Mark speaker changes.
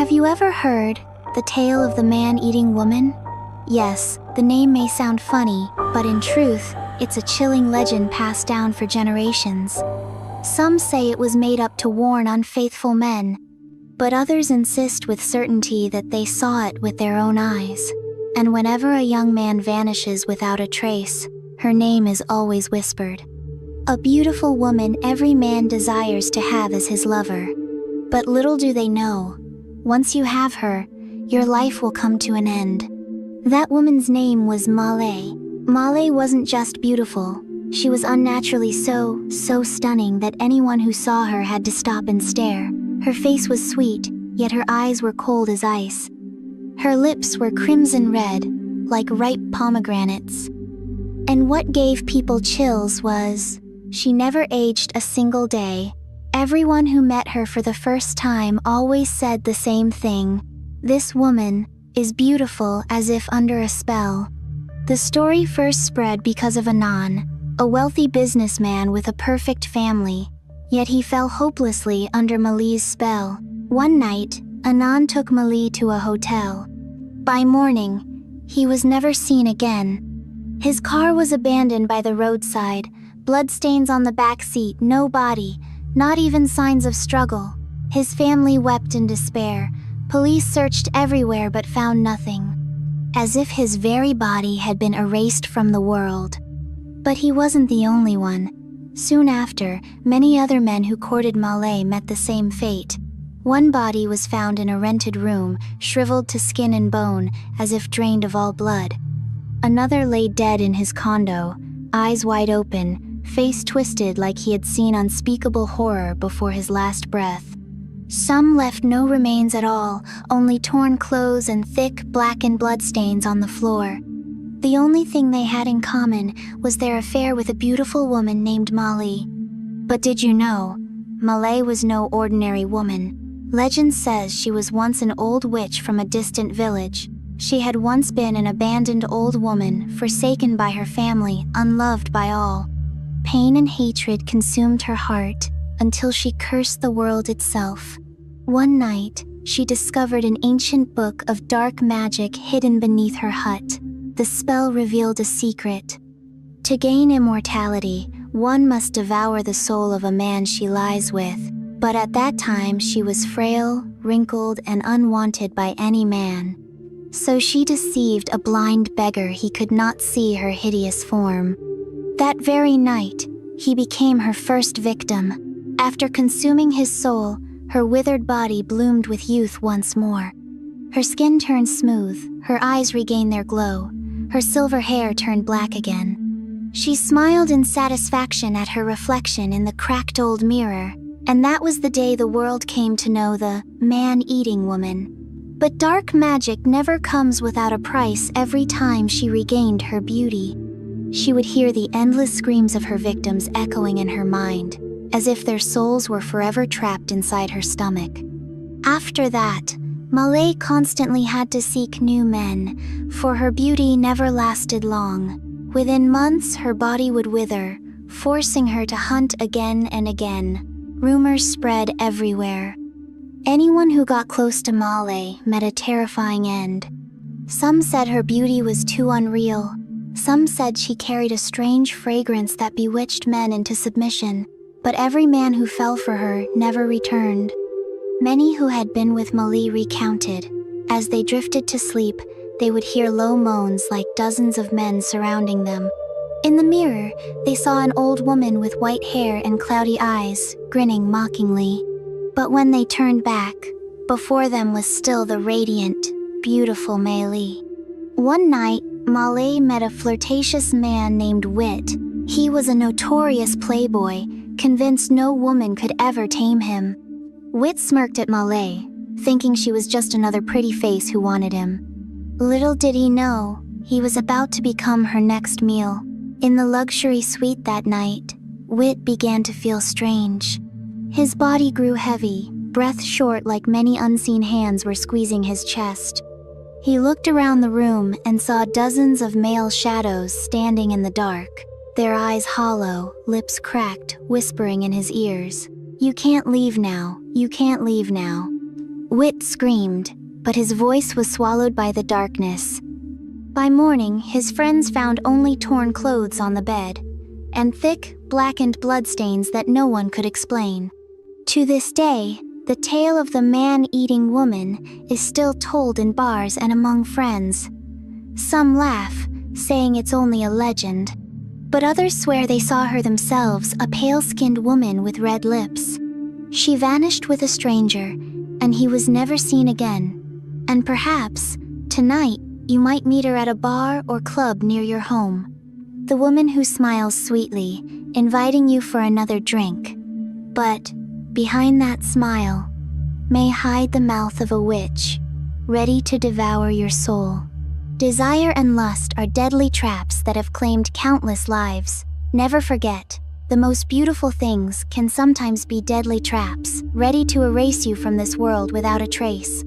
Speaker 1: Have you ever heard the tale of the man-eating woman? Yes, the name may sound funny, but in truth, it's a chilling legend passed down for generations. Some say it was made up to warn unfaithful men, but others insist with certainty that they saw it with their own eyes. And whenever a young man vanishes without a trace, her name is always whispered. A beautiful woman every man desires to have as his lover. But little do they know, once you have her, your life will come to an end. That woman's name was Male. Male wasn't just beautiful, she was unnaturally so stunning that anyone who saw her had to stop and stare. Her face was sweet, yet her eyes were cold as ice. Her lips were crimson red, like ripe pomegranates. And what gave people chills was, she never aged a single day. Everyone who met her for the first time always said the same thing. This woman is beautiful as if under a spell. The story first spread because of Anand, a wealthy businessman with a perfect family. Yet he fell hopelessly under Malee's spell. One night, Anand took Malee to a hotel. By morning, he was never seen again. His car was abandoned by the roadside, bloodstains on the back seat, no body, not even signs of struggle. His family wept in despair. Police searched everywhere but found nothing, as if his very body had been erased from the world. But he wasn't the only one. Soon after, many other men who courted Male met the same fate. One body was found in a rented room, shriveled to skin and bone, as if drained of all blood. Another lay dead in his condo, eyes wide open, face twisted like he had seen unspeakable horror before his last breath. Some left no remains at all, only torn clothes and thick, blackened bloodstains on the floor. The only thing they had in common was their affair with a beautiful woman named Male. But did you know, Male was no ordinary woman. Legend says she was once an old witch from a distant village. She had once been an abandoned old woman, forsaken by her family, unloved by all. Pain and hatred consumed her heart, until she cursed the world itself. One night, she discovered an ancient book of dark magic hidden beneath her hut. The spell revealed a secret. To gain immortality, one must devour the soul of a man she lies with. But at that time she was frail, wrinkled, and unwanted by any man. So she deceived a blind beggar he could not see her hideous form. That very night, he became her first victim. After consuming his soul, her withered body bloomed with youth once more. Her skin turned smooth, her eyes regained their glow, her silver hair turned black again. She smiled in satisfaction at her reflection in the cracked old mirror, and that was the day the world came to know the man-eating woman. But dark magic never comes without a price. Every time she regained her beauty, she would hear the endless screams of her victims echoing in her mind, as if their souls were forever trapped inside her stomach. After that, Male constantly had to seek new men, for her beauty never lasted long. Within months, her body would wither, forcing her to hunt again and again. Rumors spread everywhere. Anyone who got close to Male met a terrifying end. Some said her beauty was too unreal. Some said she carried a strange fragrance that bewitched men into submission. But every man who fell for her never returned. Many who had been with Male recounted. As they drifted to sleep, they would hear low moans like dozens of men surrounding them. In the mirror, they saw an old woman with white hair and cloudy eyes, grinning mockingly. But when they turned back, before them was still the radiant, beautiful Male. One night, Male met a flirtatious man named Wit. He was a notorious playboy, convinced no woman could ever tame him. Wit smirked at Male, thinking she was just another pretty face who wanted him. Little did he know, he was about to become her next meal. In the luxury suite that night, Wit began to feel strange. His body grew heavy, breath short like many unseen hands were squeezing his chest. He looked around the room and saw dozens of male shadows standing in the dark, their eyes hollow, lips cracked, whispering in his ears, "You can't leave now, you can't leave now." Wit screamed, but his voice was swallowed by the darkness. By morning, his friends found only torn clothes on the bed, and thick, blackened bloodstains that no one could explain. To this day, the tale of the man-eating woman is still told in bars and among friends. Some laugh, saying it's only a legend, but others swear they saw her themselves, a pale-skinned woman with red lips. She vanished with a stranger, and he was never seen again. And perhaps, tonight, you might meet her at a bar or club near your home. The woman who smiles sweetly, inviting you for another drink. But, behind that smile, may hide the mouth of a witch, ready to devour your soul. Desire and lust are deadly traps that have claimed countless lives. Never forget, the most beautiful things can sometimes be deadly traps, ready to erase you from this world without a trace.